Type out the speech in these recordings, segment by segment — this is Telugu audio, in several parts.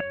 Hello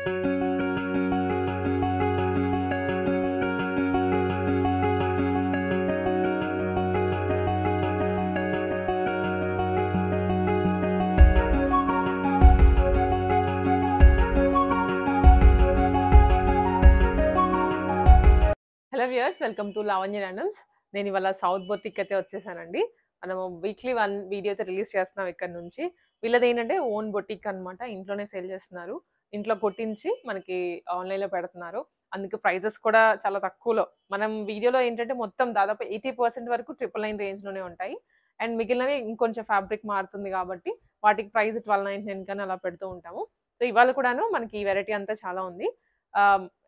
viewers, welcome to Lavanya randoms. నేను ఇవాళ సౌత్ బొటిక్ అయితే వచ్చేసానండి. మనము వీక్లీ 1 వీడియో అయితే రిలీజ్ చేస్తున్నాం ఇక్కడ నుంచి. వీళ్ళది ఏంటంటే ఓన్ బొటిక్ అనమాట. ఇంట్లోనే సేల్ చేస్తున్నారు. ఇంట్లో కొట్టించి మనకి ఆన్లైన్లో పెడుతున్నారు. అందుకే ప్రైజెస్ కూడా చాలా తక్కువలో. మనం వీడియోలో ఏంటంటే మొత్తం దాదాపు 80% వరకు 999 రేంజ్లోనే ఉంటాయి. అండ్ మిగిలినవి ఇంకొంచెం ఫ్యాబ్రిక్ మారుతుంది కాబట్టి వాటికి ప్రైస్ 1299 కానీ అలా పెడుతూ ఉంటాము. సో ఇవాళ కూడాను మనకి ఈ వెరైటీ అంతా చాలా ఉంది.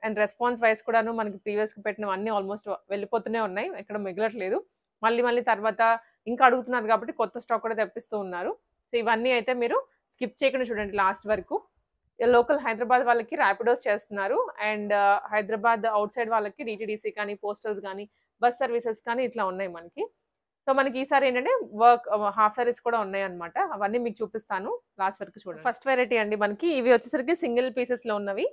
అండ్ రెస్పాన్స్ వైస్ కూడాను మనకి ప్రీవియస్‌గా పెట్టినవన్నీ ఆల్మోస్ట్ వెళ్ళిపోతూనే ఉన్నాయి. ఎక్కడ మిగలట్లేదు. మళ్ళీ తర్వాత ఇంకా అడుగుతున్నారు కాబట్టి కొత్త స్టాక్ కూడా తెప్పిస్తూ ఉన్నారు. సో ఇవన్నీ అయితే మీరు స్కిప్ చేయకుండా చూడండి లాస్ట్ వరకు. లోకల్ హైదరాబాద్ వాళ్ళకి ర్యాపిడోస్ చేస్తున్నారు. అండ్ హైదరాబాద్ ఔట్ సైడ్ వాళ్ళకి డీటీడీసీ కానీ, పోస్టల్స్ కానీ, బస్ సర్వీసెస్ కానీ ఇట్లా ఉన్నాయి మనకి. సో మనకి ఈసారి ఏంటంటే హాఫ్ సారీస్ కూడా ఉన్నాయన్నమాట. అవన్నీ మీకు చూపిస్తాను. లాస్ట్ వరకు చూడండి. ఫస్ట్ వెరైటీ అండి మనకి. ఇవి వచ్చేసరికి సింగిల్ పీసెస్‌లో ఉన్నవి.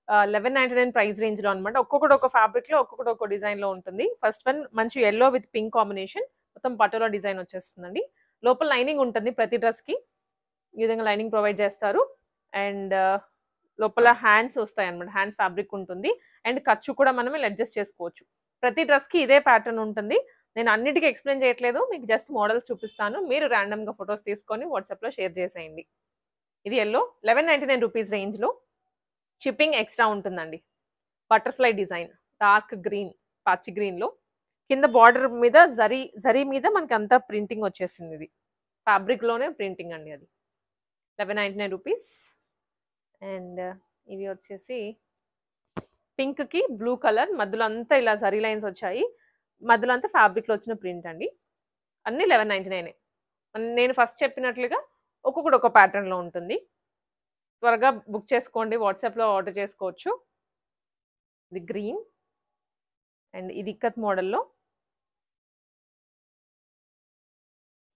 1199 ప్రైస్ రేంజ్‌లో అనమాట. ఒక్కొక్కటి ఒక ఫ్యాబ్రిక్‌లో, ఒక్కొక్కటి ఒక డిజైన్‌లో ఉంటుంది. ఫస్ట్ వన్ మంచి యెల్లో విత్ పింక్ కాంబినేషన్. మొత్తం పటోలా డిజైన్ వచ్చేస్తుందండి. లోపల లైనింగ్ ఉంటుంది ప్రతి డ్రెస్‌కి. ఈ విధంగా లైనింగ్ ప్రొవైడ్ చేస్తారు. అండ్ లోపల హ్యాండ్స్ వస్తాయన్నమాట. హ్యాండ్స్ ఫ్యాబ్రిక్ ఉంటుంది. అండ్ ఖర్చు కూడా మనం ఇలా అడ్జస్ట్ చేసుకోవచ్చు. ప్రతి డ్రెస్‌కి ఇదే ప్యాటర్న్ ఉంటుంది. నేను అన్నిటికీ ఎక్స్‌ప్లెయిన్ చేయట్లేదు. మీకు జస్ట్ మోడల్స్ చూపిస్తాను. మీరు ర్యాండమ్‌గా ఫోటోస్ తీసుకొని వాట్సాప్‌లో షేర్ చేసేయండి. ఇది యెల్లో 1199 రూపీస్ రేంజ్‌లో. షిప్పింగ్ ఎక్స్ట్రా ఉంటుందండి. బటర్ఫ్లై డిజైన్ డార్క్ గ్రీన్, పచ్చి గ్రీన్లో కింద బార్డర్ మీద జరీ మీద మనకి అంతా ప్రింటింగ్ వచ్చేసింది. ఇది ఫ్యాబ్రిక్లోనే ప్రింటింగ్ అండి. అది 1199 రూపీస్. అండ్ ఇవి వచ్చేసి పింక్కి బ్లూ కలర్, మధ్యలో అంతా ఇలా జరీ లైన్స్ వచ్చాయి. మధ్యలో అంతా ఫ్యాబ్రిక్లో వచ్చిన ప్రింట్ అండి. అన్నీ 1199. నేను ఫస్ట్ చెప్పినట్లుగా ఒక్కొక్కటి ఒక ప్యాటర్న్లో ఉంటుంది. త్వరగా బుక్ చేసుకోండి. వాట్సాప్లో ఆర్డర్ చేసుకోవచ్చు. ఇది గ్రీన్ అండ్ ఇది ఇక్కత్ మోడల్లో.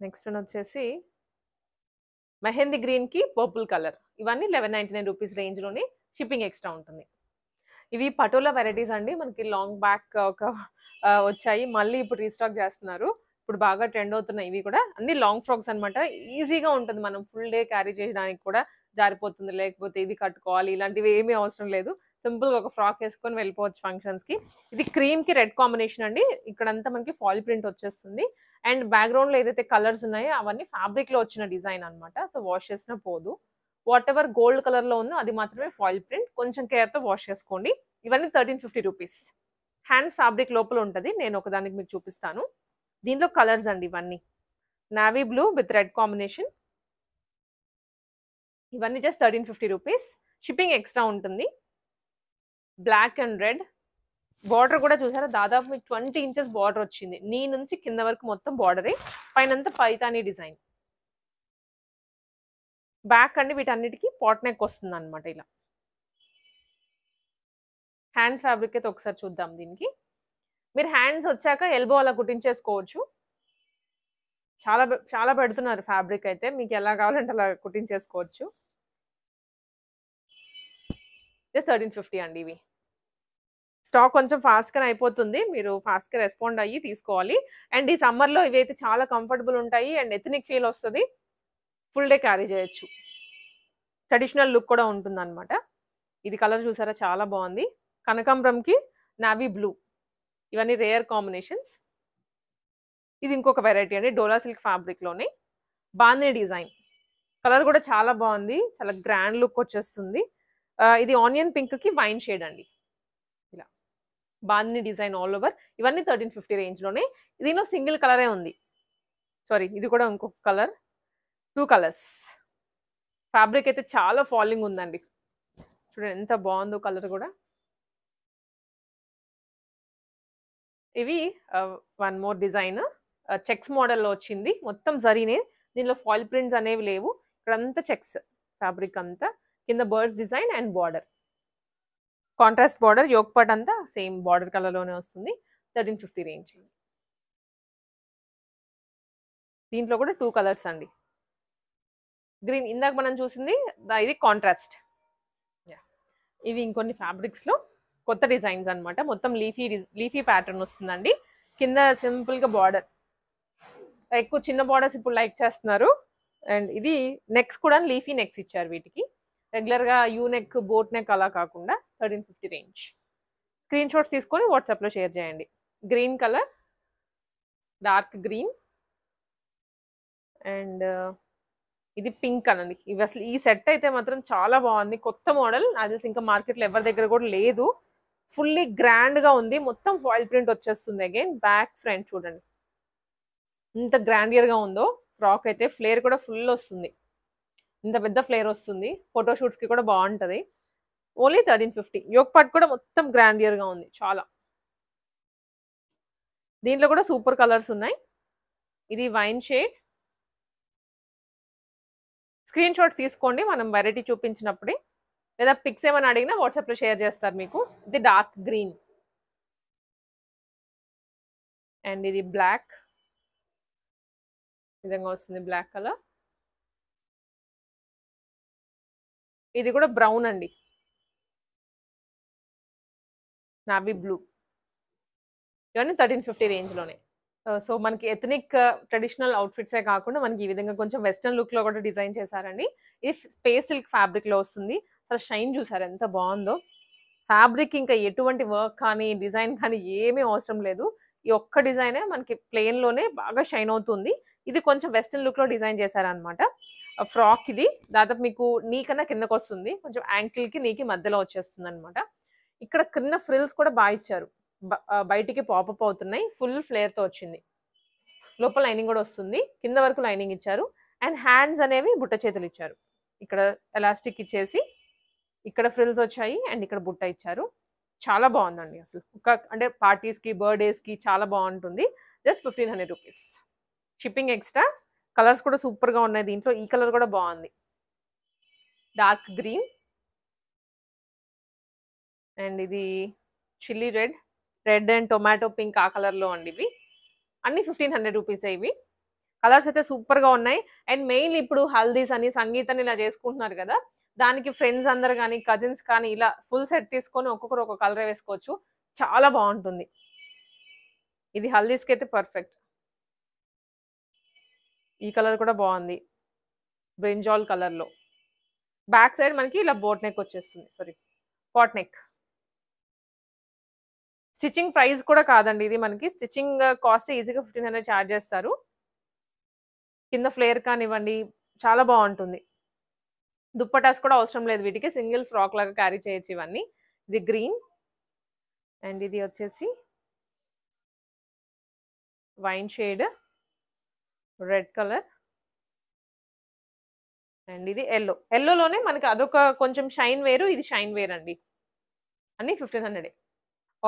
నెక్స్ట్ వన్ వచ్చేసి మెహందీ గ్రీన్కి పర్పుల్ కలర్. ఇవన్నీ 1199 రూపీస్ రేంజ్లోనే. షిప్పింగ్ ఎక్స్ట్రా ఉంటుంది. ఇవి పటోలా వెరైటీస్ అండి. మనకి లాంగ్ బ్యాక్ ఒక వచ్చాయి. మళ్ళీ ఇప్పుడు రీస్టాక్ చేస్తున్నారు. ఇప్పుడు బాగా ట్రెండ్ అవుతున్నాయి ఇవి కూడా. అన్ని లాంగ్ ఫ్రాక్స్ అనమాట. ఈజీగా ఉంటుంది. మనం ఫుల్ డే క్యారీ చేయడానికి కూడా జారిపోతుంది. లేకపోతే ఇది కట్టుకోవాలి ఇలాంటివి ఏమీ అవసరం లేదు. సింపుల్గా ఒక ఫ్రాక్ వేసుకొని వెళ్ళిపోవచ్చు ఫంక్షన్స్కి. ఇది క్రీమ్కి రెడ్ కాంబినేషన్ అండి. ఇక్కడంతా మనకి ఫాయిల్ ప్రింట్ వచ్చేస్తుంది. అండ్ బ్యాక్గ్రౌండ్లో ఏదైతే కలర్స్ ఉన్నాయో అవన్నీ ఫ్యాబ్రిక్లో వచ్చిన డిజైన్ అనమాట. సో వాష్ చేసినా పోదు. వాట్ ఎవర్ గోల్డ్ కలర్లో ఉందో అది మాత్రమే ఫాయిల్ ప్రింట్. కొంచెం కేర్తో వాష్ చేసుకోండి. ఇవన్నీ 1350 రూపీస్. హ్యాండ్స్ ఫ్యాబ్రిక్ లోపల ఉంటుంది. నేను ఒకదానికి మీకు చూపిస్తాను. దీంట్లో కలర్స్ అండి ఇవన్నీ. Navy blue with red combination. ఇవన్నీ జస్ట్ 1350 రూపీస్. షిప్పింగ్ ఎక్స్ట్రా ఉంటుంది. బ్లాక్ అండ్ రెడ్ బార్డర్ కూడా చూసారా, దాదాపు మీకు 20 ఇంచెస్ బార్డర్ వచ్చింది. నీ నుంచి కింద వరకు మొత్తం బార్డరే. పైనంతా పైతానీ డిజైన్. బ్యాక్ అండి వీటన్నిటికీ పాట్ నెక్ వస్తుంది అనమాట. ఇలా హ్యాండ్స్ ఫ్యాబ్రిక్ అయితే ఒకసారి చూద్దాం. దీనికి మీరు హ్యాండ్స్ వచ్చాక ఎల్బో అలా కుట్టించేసుకోవచ్చు. చాలా పెడుతున్నారు ఫ్యాబ్రిక్ అయితే. మీకు ఎలా కావాలంటే అలా కుట్టించేసుకోవచ్చు. జస్ట్ 1350 అండి ఇవి. స్టాక్ కొంచెం ఫాస్ట్గానే అయిపోతుంది. మీరు ఫాస్ట్గా రెస్పాండ్ అయ్యి తీసుకోవాలి. అండ్ ఈ సమ్మర్లో ఇవి అయితే చాలా కంఫర్టబుల్ ఉంటాయి. అండ్ ఎథనిక్ ఫీల్ వస్తుంది. ఫుల్ డే క్యారీ చేయొచ్చు. ట్రెడిషనల్ లుక్ కూడా ఉంటుంది అనమాట. ఇది కలర్ చూసారా, చాలా బాగుంది. కనకాంబరంకి నావీ బ్లూ. ఇవన్నీ రేర్ కాంబినేషన్స్. ఇది ఇంకొక వెరైటీ అండి. డోలా సిల్క్ ఫ్యాబ్రిక్లోనే బాందిని డిజైన్. కలర్ కూడా చాలా బాగుంది. చాలా గ్రాండ్ లుక్ వచ్చేస్తుంది. ఇది ఆనియన్ పింక్కి వైన్ షేడ్ అండి. ఇలా బాందిని డిజైన్ ఆల్ ఓవర్. ఇవన్నీ 1350 రేంజ్లోనే. దీనిలో సింగిల్ కలరే ఉంది. సారీ, ఇది కూడా ఇంకొక కలర్. 2 కలర్స్. ఫ్యాబ్రిక్ అయితే చాలా ఫాలింగ్ ఉందండి. చూడండి ఎంత బాగుందో కలర్ కూడా. ఇవి వన్ మోర్ డిజైన్. చెక్స్ మోడల్లో వచ్చింది. మొత్తం జరీనే. దీనిలో ఫాయిల్ ప్రింట్స్ అనేవి లేవు. ఇక్కడంతా చెక్స్ ఫ్యాబ్రిక్ అంతా. కింద birds design and border. Contrast border. Yoke part అంతా సేమ్ బార్డర్ కలర్లోనే వస్తుంది. 1350 రేంజ్. దీంట్లో కూడా 2 కలర్స్ అండి. గ్రీన్ ఇందాక మనం చూసింది, ఇది కాంట్రాస్ట్. ఇవి ఇంకొన్ని ఫ్యాబ్రిక్స్లో కొత్త డిజైన్స్ అనమాట. మొత్తం లీఫీ ప్యాటర్న్ వస్తుందండి. కింద సింపుల్గా బార్డర్, ఎక్కువ చిన్న బార్డర్స్ ఇప్పుడు లైక్ చేస్తున్నారు. అండ్ ఇది నెక్స్ కూడా లీఫీ నెక్స్ ఇచ్చారు వీటికి. రెగ్యులర్గా యూ నెక్, బోట్ నెక్ అలా కాకుండా 1350 రేంజ్. స్క్రీన్ షాట్స్ తీసుకొని వాట్సాప్లో షేర్ చేయండి. Green colour, dark green and ఇది పింక్ అనండి. ఇవి అసలు ఈ సెట్ అయితే మాత్రం చాలా బాగుంది. కొత్త మోడల్, అది తెలిసి ఇంకా మార్కెట్లో ఎవరి దగ్గర కూడా లేదు. ఫుల్లీ గ్రాండ్గా ఉంది. మొత్తం ఫాయిల్ ప్రింట్ వచ్చేస్తుంది. అగైన్ బ్యాక్ ఫ్రంట్ చూడండి ఇంత గ్రాండియర్గా ఉందో. ఫ్రాక్ అయితే ఫ్లేర్ కూడా ఫుల్ వస్తుంది. ఇంత పెద్ద ఫ్లేర్ వస్తుంది. ఫోటోషూట్స్కి కూడా బాగుంటుంది. ఓన్లీ 1350. యోక్ పార్ట్ కూడా మొత్తం గ్రాండియర్గా ఉంది చాలా. దీంట్లో కూడా సూపర్ కలర్స్ ఉన్నాయి. ఇది వైన్ షేడ్. స్క్రీన్ షాట్స్ తీసుకోండి మనం వెరైటీ చూపించినప్పుడే, లేదా పిక్స్ ఏమైనా అడిగినా వాట్సాప్లో షేర్ చేస్తారు మీకు. ఇది డార్క్ గ్రీన్ అండ్ ఇది బ్లాక్ విధంగా వస్తుంది. Black colour. ఇది కూడా బ్రౌన్ అండి, నావీ బ్లూ. ఇవన్నీ 1350 రేంజ్లోనే. సో మనకి ఎథనిక్ ట్రెడిషనల్ అవుట్ఫిట్సే కాకుండా మనకి ఈ విధంగా కొంచెం వెస్టర్న్ లుక్లో కూడా డిజైన్ చేశారండి. ఇది స్పేస్ సిల్క్ ఫ్యాబ్రిక్లో వస్తుంది. అసలు షైన్ చూసారు ఎంత బాగుందో. ఫ్యాబ్రిక్ ఇంకా ఎటువంటి వర్క్ కానీ డిజైన్ కానీ ఏమీ అవసరం లేదు. ఈ ఒక్క డిజైనే మనకి ప్లెయిన్లోనే బాగా షైన్ అవుతుంది. ఇది కొంచెం వెస్టర్న్ లుక్లో డిజైన్ చేశారనమాట. ఫ్రాక్ ఇది దాదాపు మీకు నీ కన్నా కిందకు వస్తుంది. కొంచెం యాంకిల్కి నీకి మధ్యలో వచ్చేస్తుంది అనమాట. ఇక్కడ కింద ఫ్రిల్స్ కూడా బాగా ఇచ్చారు. బయటికి పాపప్ అవుతున్నాయి. ఫుల్ ఫ్లేర్తో వచ్చింది. లోపల లైనింగ్ కూడా వస్తుంది. కింద వరకు లైనింగ్ ఇచ్చారు. అండ్ హ్యాండ్స్ అనేవి బుట్ట చేతులు ఇచ్చారు. ఇక్కడ ఎలాస్టిక్ ఇచ్చేసి ఇక్కడ ఫ్రిల్స్ వచ్చాయి అండ్ ఇక్కడ బుట్ట ఇచ్చారు. చాలా బాగుందండి అసలు. అంటే పార్టీస్కి, బర్త్డేస్కి చాలా బాగుంటుంది. Just 1500 rupees. Shipping extra. Colours కూడా సూపర్గా ఉన్నాయి దీంట్లో. ఈ కలర్ కూడా బాగుంది, డార్క్ గ్రీన్ అండ్ ఇది chilli red and tomato pink ఆ కలర్లో అండి. ఇవి అన్ని 1500 రూపీసే. ఇవి కలర్స్ అయితే సూపర్గా ఉన్నాయి. అండ్ మెయిన్లీ ఇప్పుడు హల్దీస్ అని, సంగీత్ అని ఇలా చేసుకుంటున్నారు కదా, దానికి ఫ్రెండ్స్ అందరు కానీ, కజిన్స్ కానీ ఇలా ఫుల్ సెట్ తీసుకొని ఒక్కొక్కరు ఒక కలర్ వేసుకోవచ్చు. చాలా బాగుంటుంది. ఇది హల్దీస్కి అయితే పర్ఫెక్ట్. ఈ కలర్ కూడా బాగుంది, బ్రింజాల్ కలర్లో. బ్యాక్ సైడ్ మనకి ఇలా బోట్ నెక్ వచ్చేస్తుంది, sorry pot neck. Stitching price కూడా కాదండి ఇది. మనకి స్టిచ్చింగ్ కాస్ట్ ఈజీగా 1500 ఛార్జ్ చేస్తారు. కింద ఫ్లేర్ కానివ్వండి చాలా బాగుంటుంది. దుప్పటాస్ కూడా అవసరం లేదు వీటికి. సింగిల్ ఫ్రాక్ లాగా క్యారీ చేయొచ్చు ఇవన్నీ. ఇది గ్రీన్ అండ్ ఇది వచ్చేసి wine shade, red colour and ఇది ఎల్లో. ఎల్లోలోనే మనకి అదొక కొంచెం షైన్ వేరు, ఇది షైన్ వేర్ అండి. అన్ని 1500.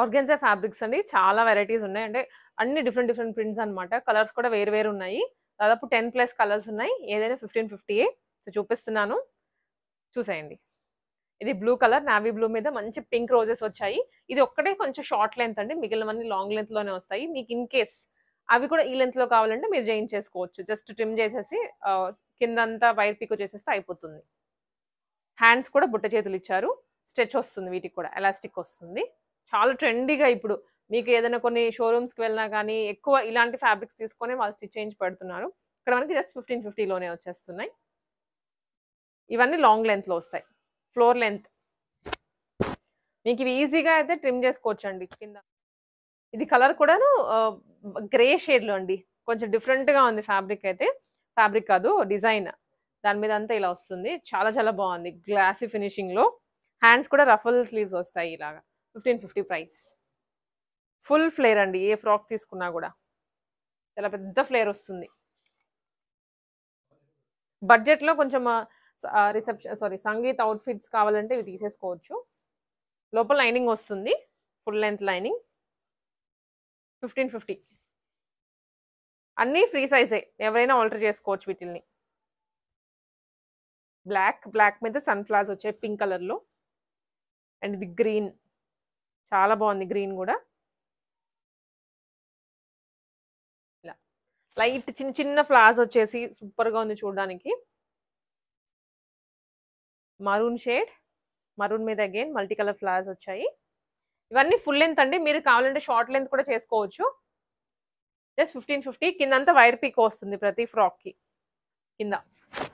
ఆర్గెన్జా ఫ్యాబ్రిక్స్ అండి. చాలా వెరైటీస్ ఉన్నాయి. అంటే అన్ని డిఫరెంట్ ప్రింట్స్ అనమాట. కలర్స్ కూడా వేరు ఉన్నాయి. దాదాపు 10+ కలర్స్ ఉన్నాయి. ఏదైనా 1550. సో చూపిస్తున్నాను, చూసేయండి. ఇది బ్లూ కలర్, నావీ బ్లూ మీద మంచి పింక్ రోజెస్ వచ్చాయి. ఇది ఒక్కటే కొంచెం షార్ట్ లెంత్ అండి, మిగిలినవన్నీ లాంగ్ లెంత్లోనే వస్తాయి. మీకు ఇన్ కేస్ అవి కూడా ఈ లెంత్లో కావాలంటే మీరు చేయించేసుకోవచ్చు. జస్ట్ ట్రిమ్ చేసేసి కిందంతా వైర్ పిక్ చేసేస్తే అయిపోతుంది. హ్యాండ్స్ కూడా బుట్ట చేతులు ఇచ్చారు. స్ట్రెచ్ వస్తుంది, వీటికి కూడా ఎలాస్టిక్ వస్తుంది. చాలా ట్రెండీగా ఇప్పుడు మీకు ఏదైనా కొన్ని షోరూమ్స్కి వెళ్ళినా కానీ ఎక్కువ ఇలాంటి ఫ్యాబ్రిక్స్ తీసుకొని వాళ్ళు స్టిచ్ చేయించి పెడుతున్నారు. ఇక్కడ మనకి జస్ట్ 1550లోనే వచ్చేస్తున్నాయి. ఇవన్నీ లాంగ్ లెంత్లో వస్తాయి, ఫ్లోర్ లెంత్. మీకు ఇవి ఈజీగా అయితే ట్రిమ్ చేసుకోవచ్చు అండి కింద. ఇది కలర్ కూడాను గ్రే షేడ్లో అండి. కొంచెం డిఫరెంట్గా ఉంది ఫ్యాబ్రిక్ అయితే. ఫ్యాబ్రిక్ కాదు, డిజైన్ దాని మీద అంతా ఇలా వస్తుంది. చాలా బాగుంది, గ్లాసీ ఫినిషింగ్లో. హ్యాండ్స్ కూడా రఫల్ స్లీవ్స్ వస్తాయి ఇలాగా. 1550 ప్రైస్. ఫుల్ ఫ్లేర్ అండి. ఏ ఫ్రాక్ తీసుకున్నా కూడా చాలా పెద్ద ఫ్లేర్ వస్తుంది. బడ్జెట్లో కొంచెం సంగీత్ అవుట్ఫిట్స్ కావాలంటే ఇవి తీసేసుకోవచ్చు. లోపల లైనింగ్ వస్తుంది, ఫుల్ లెంత్ లైనింగ్. 1550. అన్నీ ఫ్రీ సైజే, ఎవరైనా ఆల్టర్ చేసుకోవచ్చు వీటిల్ని. బ్లాక్ మీద సన్ఫ్లవర్స్ వచ్చాయి పింక్ కలర్లో. అండ్ ఇది గ్రీన్, చాలా బాగుంది గ్రీన్ కూడా. ఇలా లైట్ చిన్న ఫ్లవర్స్ వచ్చేసి సూపర్గా ఉంది చూడడానికి. మరూన్ షేడ్, మరూన్ మీద అగైన్ మల్టీ కలర్ ఫ్లవర్స్ వచ్చాయి. ఇవన్నీ ఫుల్ లెంత్ అండి. మీరు కావాలంటే షార్ట్ లెంత్ కూడా చేసుకోవచ్చు. జస్ట్ 1550. కిందంతా వైర్ పీకో వస్తుంది ప్రతి ఫ్రాక్కి కింద.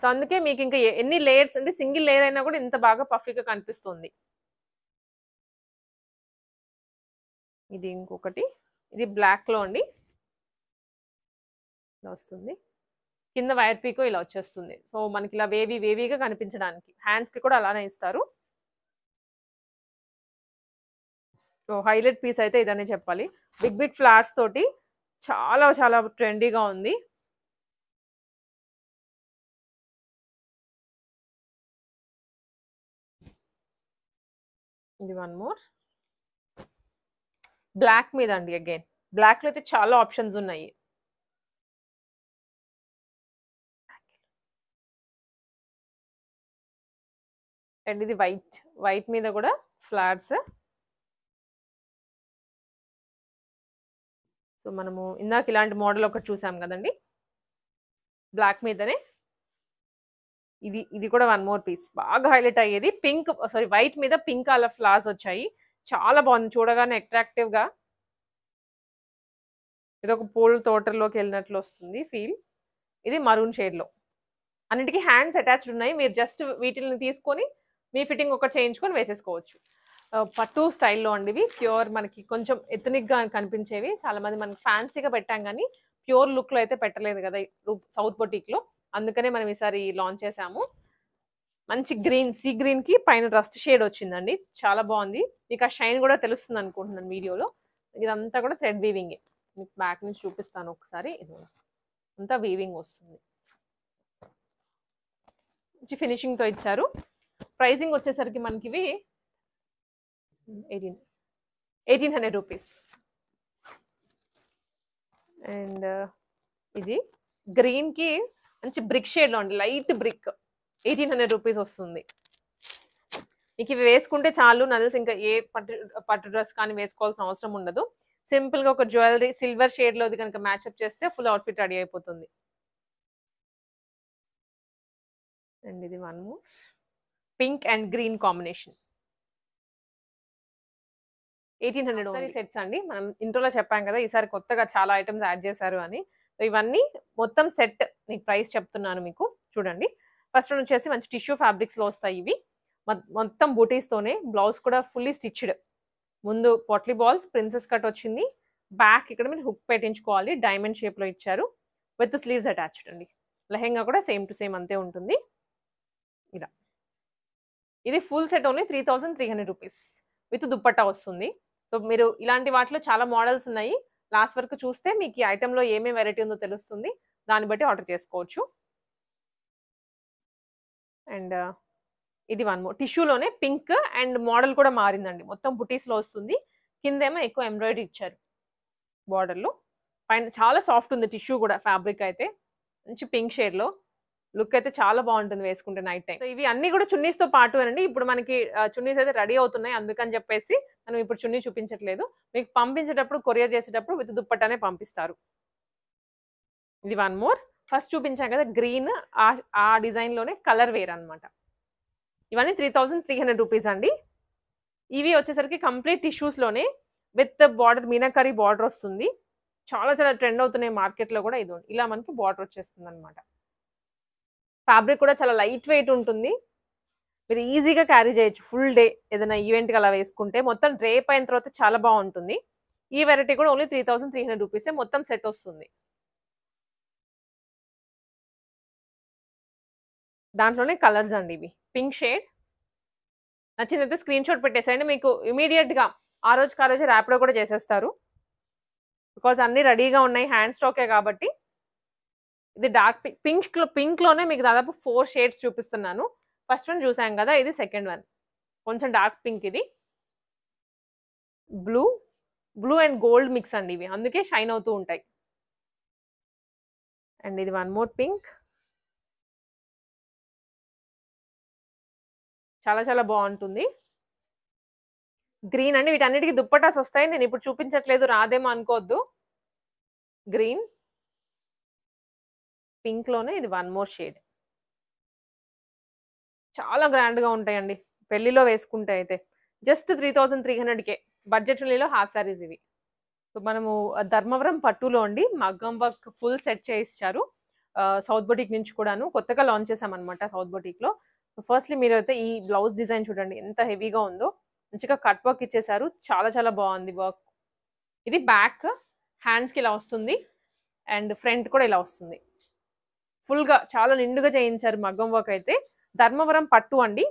సో అందుకే మీకు ఇంకా ఎన్ని లేయర్స్ అంటే సింగిల్ లేయర్ అయినా కూడా ఇంత బాగా పఫీగా కనిపిస్తుంది. ఇది ఇంకొకటి, ఇది బ్లాక్లో అండి ఇలా వస్తుంది. కింద వైర్ పీకో ఇలా వచ్చేస్తుంది. సో మనకి ఇలా వేవీగా కనిపించడానికి. హ్యాండ్స్కి కూడా అలానే ఇస్తారు. సో హైలైట్ పీస్ అయితే ఇదనే చెప్పాలి. బిగ్ ఫ్లవర్స్ తోటి చాలా చాలా ట్రెండీగా ఉంది. ఇది వన్ మోర్ బ్లాక్ మీద అండి. అగైన్ బ్లాక్లో అయితే చాలా ఆప్షన్స్ ఉన్నాయి. అండ్ ఇది వైట్ మీద కూడా ఫ్లవర్స్. సో మనము ఇందాక ఇలాంటి మోడల్ ఒకటి చూసాం కదండి బ్లాక్ మీదనే. ఇది కూడా వన్ మోర్ పీస్ బాగా హైలైట్ అయ్యేది. వైట్ మీద పింక్ కలర్ ఫ్లవర్స్ వచ్చాయి. చాలా బాగుంది చూడగానే అట్రాక్టివ్గా. ఇది ఒక పూల తోటలోకి వెళ్ళినట్లు వస్తుంది ఫీల్. ఇది మరూన్ షేడ్లో. అన్నిటికీ హ్యాండ్స్ అటాచ్డ్ ఉన్నాయి. మీరు జస్ట్ వీటిని తీసుకొని మీ ఫిట్టింగ్ ఒకటి చేయించుకొని వేసేసుకోవచ్చు. పట్టు స్టైల్లో అండి ఇవి. ప్యూర్ మనకి కొంచెం ఎథనిక్గా కనిపించేవి. చాలా మంది మనకి ఫ్యాన్సీగా పెట్టాం కానీ ప్యూర్ లుక్లో అయితే పెట్టలేదు కదా సౌత్ బొటిక్లో. అందుకనే మనం ఈసారి లాంచ్ చేసాము. మంచి సీ గ్రీన్కి పైన రస్ట్ షేడ్ వచ్చిందండి. చాలా బాగుంది. మీకు ఆ షైన్ కూడా తెలుస్తుంది అనుకుంటున్నాను వీడియోలో. ఇదంతా కూడా థ్రెడ్ వీవింగే. మీకు బ్యాక్ నుంచి చూపిస్తాను ఒకసారి. ఇది అంతా వీవింగ్ వస్తుంది. మంచి ఫినిషింగ్తో ఇచ్చారు. ప్రైసింగ్ వచ్చేసరికి మనకి ఇవి 1800 రూపీస్. అండ్ ఇది గ్రీన్కి మంచి బ్రిక్ షేడ్లో అండి, లైట్ బ్రిక్. 1800 రూపీస్ వస్తుంది. మీకు ఇవి వేసుకుంటే చాలు. నల్స్ ఇంకా ఏ పట్టు డ్రెస్ కానీ వేసుకోవాల్సిన అవసరం ఉండదు. సింపుల్గా ఒక జ్యువెలరీ సిల్వర్ షేడ్లోది కనుక మ్యాచ్అప్ చేస్తే ఫుల్ అవుట్ఫిట్ రెడీ అయిపోతుంది. అండ్ ఇది one more pink and green combination. 1800 sets అండి. మనం ఇంట్రోలో చెప్పాం కదా ఈసారి కొత్తగా చాలా ఐటమ్స్ యాడ్ చేశారు అని. సో ఇవన్నీ మొత్తం సెట్ నీకు ప్రైస్ చెప్తున్నాను మీకు. చూడండి, ఫస్ట్ వన్ వచ్చేసి మంచి టిష్యూ ఫ్యాబ్రిక్స్లో వస్తాయి ఇవి. మొత్తం బూటీస్తోనే. బ్లౌజ్ కూడా ఫుల్లీ స్టిచ్డ్. ముందు పొట్లీ బాల్స్ ప్రిన్సెస్ కట్ వచ్చింది. బ్యాక్ ఇక్కడ మీరు హుక్ పెట్టించుకోవాలి. డైమండ్ షేప్లో ఇచ్చారు విత్ స్లీవ్స్ అటాచ్డ్ అండి. లెహెంగా కూడా సేమ్ టు సేమ్ అంతే ఉంటుంది. ఇలా ఇది full set only 3300 rupees with dupatta వస్తుంది. సో మీరు ఇలాంటి వాటిలో చాలా మోడల్స్ ఉన్నాయి. లాస్ట్ వరకు చూస్తే మీకు ఈ ఐటెంలో ఏమేమి వెరైటీ ఉందో తెలుస్తుంది. దాన్ని బట్టి ఆర్డర్ చేసుకోవచ్చు. అండ్ ఇది వన్ మోర్ టిష్యూలోనే పింక్ అండ్ మోడల్ కూడా మారిందండి. మొత్తం బుటీస్లో వస్తుంది. కిందేమో ఎక్కువ ఎంబ్రాయిడరీ ఇచ్చారు బార్డర్లో. పైన చాలా సాఫ్ట్ ఉంది టిష్యూ కూడా. ఫ్యాబ్రిక్ అయితే మంచి పింక్ షేడ్లో. లుక్ అయితే చాలా బాగుంటుంది వేసుకుంటే నైట్ టైం. సో ఇవి అన్ని కూడా చున్నీస్తో పాటు అండి. ఇప్పుడు మనకి చున్నీస్ అయితే రెడీ అవుతున్నాయి. అందుకని చెప్పేసి మనం ఇప్పుడు చున్నీ చూపించట్లేదు. మీకు పంపించేటప్పుడు కొరియర్ చేసేటప్పుడు విత్ దుప్పట్టానే పంపిస్తారు. ఇది వన్ మోర్. ఫస్ట్ చూపించాం కదా గ్రీన్, ఆ డిజైన్లోనే కలర్ వేర్ అనమాట. ఇవన్నీ 3300 రూపీస్ అండి. ఇవి వచ్చేసరికి కంప్లీట్ టిష్యూస్లోనే విత్ బార్డర్, మీనాకరీ బార్డర్ వస్తుంది. చాలా చాలా ట్రెండ్ అవుతున్నాయి మార్కెట్లో కూడా. ఇది ఇలా మనకి బార్డర్ వచ్చేస్తుంది అనమాట. ఫ్యాబ్రిక్ కూడా చాలా లైట్ వెయిట్ ఉంటుంది. మీరు ఈజీగా క్యారీ చేయొచ్చు ఫుల్ డే. ఏదైనా ఈవెంట్కి అలా వేసుకుంటే మొత్తం డ్రేప్ అయిన తర్వాత చాలా బాగుంటుంది. ఈ వెరైటీ కూడా ఓన్లీ 3300 రూపీసే. మొత్తం సెట్ వస్తుంది. దాంట్లోనే కలర్స్ అండి ఇవి. పింక్ షేడ్ నచ్చిందైతే స్క్రీన్ షాట్ పెట్టేసేయండి. మీకు ఇమీడియట్గా ఆ రోజే ర్యాపిడో కూడా చేసేస్తారు. బికాజ్ అన్నీ రెడీగా ఉన్నాయి, హ్యాండ్ స్టాకే కాబట్టి. ఇది డార్క్ పింక్లోనే మీకు దాదాపు 4 షేడ్స్ చూపిస్తున్నాను. ఫస్ట్ వన్ చూసాం కదా, ఇది సెకండ్ వన్. కొంచెం డార్క్ పింక్. ఇది బ్లూ అండ్ గోల్డ్ మిక్స్ అండి ఇవి, అందుకే షైన్ అవుతూ ఉంటాయి. అండ్ ఇది వన్ మోర్ పింక్. చాలా చాలా బాగుంటుంది. గ్రీన్ అండి. వీటన్నిటికీ దుప్పటాస్ వస్తాయి. నేను ఇప్పుడు చూపించట్లేదు, రాదేమో అనుకోవద్దు. గ్రీన్ పింక్లోనే ఇది వన్ మోర్ షేడ్. చాలా గ్రాండ్గా ఉంటాయండి. పెళ్లిలో వేసుకుంటే అయితే జస్ట్ 3300కే బడ్జెట్ ఫ్రెండ్లీలో హాఫ్ సారీస్ ఇవి. సో మనము ధర్మవరం పట్టులో అండి మగ్గం వర్క్ ఫుల్ సెట్ చేయిచ్చారు. సౌత్ బొటిక్ నుంచి కూడాను కొత్తగా లాంచ్ చేసామన్నమాట సౌత్ బొటిక్లో. ఫస్ట్లీ మీరు అయితే ఈ బ్లౌజ్ డిజైన్ చూడండి ఎంత హెవీగా ఉందో. మంచిగా కట్ వర్క్ ఇచ్చేసారు. చాలా చాలా బాగుంది వర్క్. ఇది బ్యాక్ హ్యాండ్స్కి ఇలా వస్తుంది అండ్ ఫ్రంట్ కూడా ఇలా వస్తుంది. ఫుల్గా చాలా నిండుగా చేయించారు మగ్గం వర్క్ అయితే. ధర్మవరం పట్టు అండి.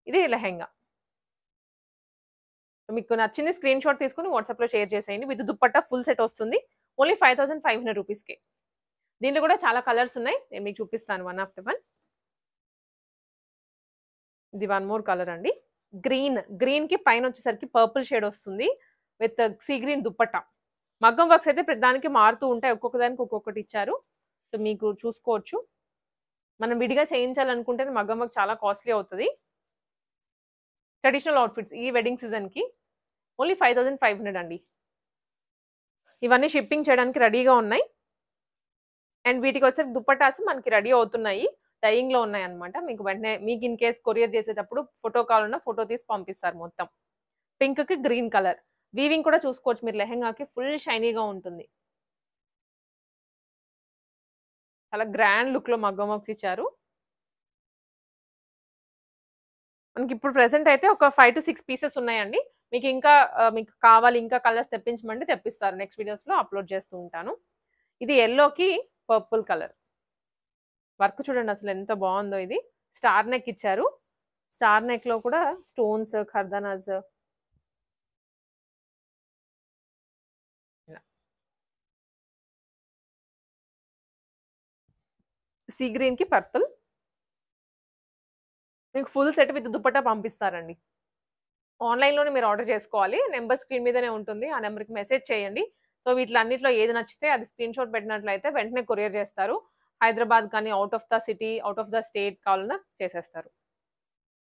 ఇది లెహెంగా. మీకు నచ్చింది స్క్రీన్ షాట్ తీసుకుని వాట్సాప్లో షేర్ చేసేయండి. విత్ దుప్పట్టా ఫుల్ సెట్ వస్తుంది. ఓన్లీ 5500 రూపీస్కే. దీంట్లో కూడా చాలా కలర్స్ ఉన్నాయి. నేను మీకు చూపిస్తాను వన్ ఆఫ్టర్ వన్. ఇది వన్ మోర్ కలర్ అండి. గ్రీన్కి పైన వచ్చేసరికి పర్పుల్ షేడ్ వస్తుంది విత్ సీ గ్రీన్ దుప్పట్టా. మగ్గం వర్క్స్ అయితే ప్రతిదానికి మారుతూ ఉంటాయి. ఒక్కొక్క దానికి ఒక్కొక్కటి ఇచ్చారు. సో మీకు చూసుకోవచ్చు. మనం విడిగా చేయించాలనుకుంటే మగ్గం వర్క్ చాలా కాస్ట్లీ అవుతుంది. ట్రెడిషనల్ అవుట్ఫిట్స్ ఈ వెడ్డింగ్ సీజన్కి ఓన్లీ 5500 అండి. ఇవన్నీ షిప్పింగ్ చేయడానికి రెడీగా ఉన్నాయి. అండ్ వీటికి వచ్చే దుప్పటాస్ మనకి రెడీ అవుతున్నాయి. డైయింగ్లో ఉన్నాయి అనమాట. మీకు వెంటనే మీకు ఇన్ కేస్ కొరియర్ చేసేటప్పుడు ఫోటో కావాలన్నా ఫోటో తీసి పంపిస్తారు మొత్తం. పింక్కి గ్రీన్ కలర్. వీవింగ్ కూడా చూసుకోవచ్చు మీరు. లెహెంగాకి ఫుల్ షైనీగా ఉంటుంది. చాలా గ్రాండ్ లుక్లో మగ్గం వర్క్స్ ఇచ్చారు. మనకి ఇప్పుడు ప్రెసెంట్ అయితే ఒక 5 to 6 పీసెస్ ఉన్నాయండి. మీకు ఇంకా మీకు కావాలి ఇంకా కలర్స్ తెప్పించమంటే తెప్పిస్తారు. నెక్స్ట్ వీడియోస్లో అప్లోడ్ చేస్తూ ఉంటాను. ఇది ఎల్లోకి పర్పుల్ కలర్. వర్క్ చూడండి అసలు ఎంత బాగుందో. ఇది స్టార్ నెక్ ఇచ్చారు. స్టార్ నెక్లో కూడా స్టోన్స్ ఖర్దనాస్. సీ గ్రీన్కి పర్పుల్. మీకు ఫుల్ సెట్ విత్ దుప్పట్టా పంపిస్తారండి. ఆన్లైన్లోనే మీరు ఆర్డర్ చేసుకోవాలి. నెంబర్ స్క్రీన్ మీదనే ఉంటుంది. ఆ నెంబర్కి మెసేజ్ చేయండి. సో వీటిలన్నిట్లో ఏది నచ్చితే అది స్క్రీన్ షాట్ పెట్టినట్లయితే వెంటనే కొరియర్ చేస్తారు. హైదరాబాద్ కానీ out of the city out of the state కావాలన్నా చేసేస్తారు.